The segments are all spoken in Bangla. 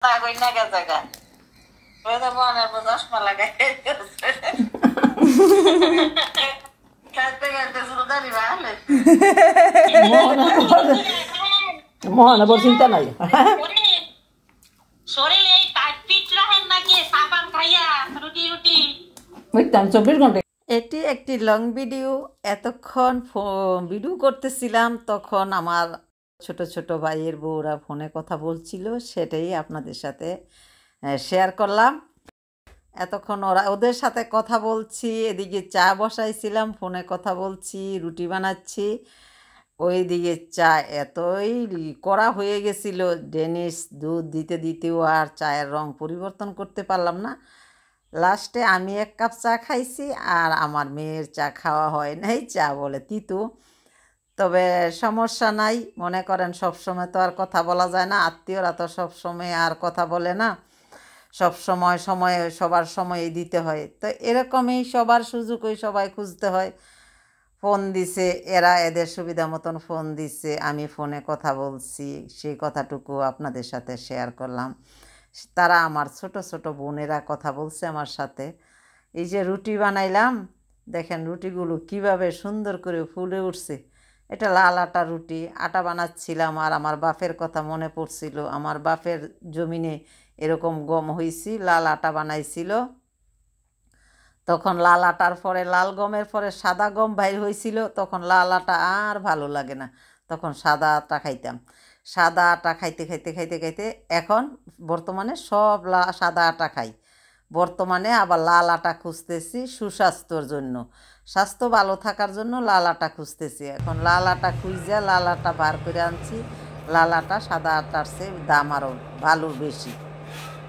কই না গে জায়গা ওই তো মনে চশমা লাগাই খাইতে খাইতে সুদানি ভালো মহানগর চিন্তা নাই শরীরে এই পিঠ রাখেন নাকি সাবান খাইয়া রুটি রুটি 24 ঘন্টা। এটি একটি লং ভিডিও। এতক্ষণ ভিডিও করতেছিলাম, তখন আমার ছোট ছোট ভাইয়ের বউরা ফোনে কথা বলছিল, সেটাই আপনাদের সাথে শেয়ার করলাম। এতক্ষণ ওদের সাথে কথা বলছি, এদিকে চা বসাইছিলাম, ফোনে কথা বলছি, রুটি বানাচ্ছি। ওইদিকে চা এতই কড়া হয়ে গেছিল, ডেনিশ দুধ দিতে দিতেও আর চায়ের রং পরিবর্তন করতে পারলাম না। লাস্টে আমি 1 কাপ চা খাইছি, আর আমার মেয়ের চা খাওয়া হয় নাই, চা বলে তিতো। তবে সমস্যা নাই, মনে করেন সবসময় তো আর কথা বলা যায় না, আত্মীয়রা তো সবসময় আর কথা বলে না, সব সময় সময়ে সবার সময়ই দিতে হয়। তো এরকমই সবার সুযোগই সবাই খুঁজতে হয়। ফোন দিছে, এরা এদের সুবিধা মতন ফোন দিছে, আমি ফোনে কথা বলছি, সেই কথাটুকু আপনাদের সাথে শেয়ার করলাম। তারা আমার ছোট ছোট বোনেরা কথা বলছে আমার সাথে। এই যে রুটি বানাইলাম, দেখেন রুটিগুলো কিভাবে সুন্দর করে ফুলে উঠছে। এটা লাল আটা রুটি, আটা বানাচ্ছিলাম, আর আমার বাপের কথা মনে পড়ছিল। আমার বাপের জমিনে এরকম গম হয়েছি, লাল আটা বানাইছিল। তখন লাল আটার পরে, লাল গমের পরে সাদা গম বাইর হয়েছিল, তখন লাল আটা আর ভালো লাগে না, তখন সাদা আটা খাইতাম। সাদা আটা খাইতে খাইতে খাইতে খাইতে এখন বর্তমানে সব সাদা আটা খাই। বর্তমানে আবার লাল আটা খুঁজতেছি সুস্বাস্থ্যর জন্য, স্বাস্থ্য ভালো থাকার জন্য লাল আটা খুঁজতেছি। এখন লাল আটা খুঁজে লাল আটা বার করে আনছি। লাল আটা সাদা আটার চেয়ে দাম আরও ভালো বেশি,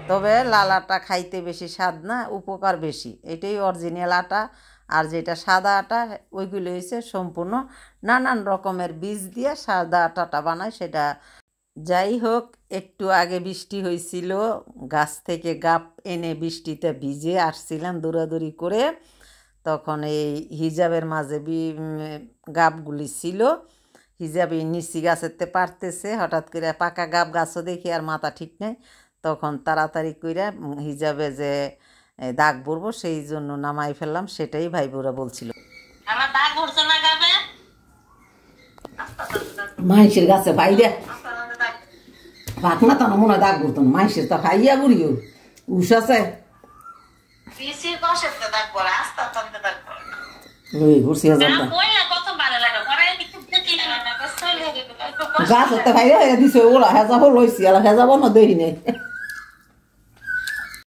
তবে লাল আটা খাইতে বেশি স্বাদ না, উপকার বেশি। এটাই অরিজিনাল আটা। আর যেটা সাদা আটা, ওইগুলো হয়েছে সম্পূর্ণ নানান রকমের বীজ দিয়ে সাদা আটাটা বানায় সেটা। যাই হোক, একটু আগে বৃষ্টি হয়েছিল, গাছ থেকে গাপ এনে বৃষ্টিতে ভিজে আসছিলাম দৌড়াদৌড়ি করে। তখন এই হিজাবের মাঝে গাপগুলি ছিল, হিজাবে নিচি গাছেতে পারতেছে, হঠাৎ করে পাকা গাপ গাছও দেখি আর মাথা ঠিক নেই। তখন তাড়াতাড়ি করে হিজাবে যে দাগ পড়বো সেই জন্য নামাই ফেললাম, সেটাই ভাই বোরা বলছিল। আমার দাগ পড়ছে না গাবে মাইশের গাছে বাইরে ভাত না তো মনে হয় দাগ পড়তো না, মাইশের তো খাইয়া বুড়িও উষ আছে পিসির কষেতে দাগ পড়ে, আস্তে আস্তে দাগ পড়ে। ওই ঘুরছি হাজার কত ভালো লাগে পরে গাছ হতে ভাইরে দিছে ওরা হেজাবো লইছি আর হেজাবো না দেরি নেই।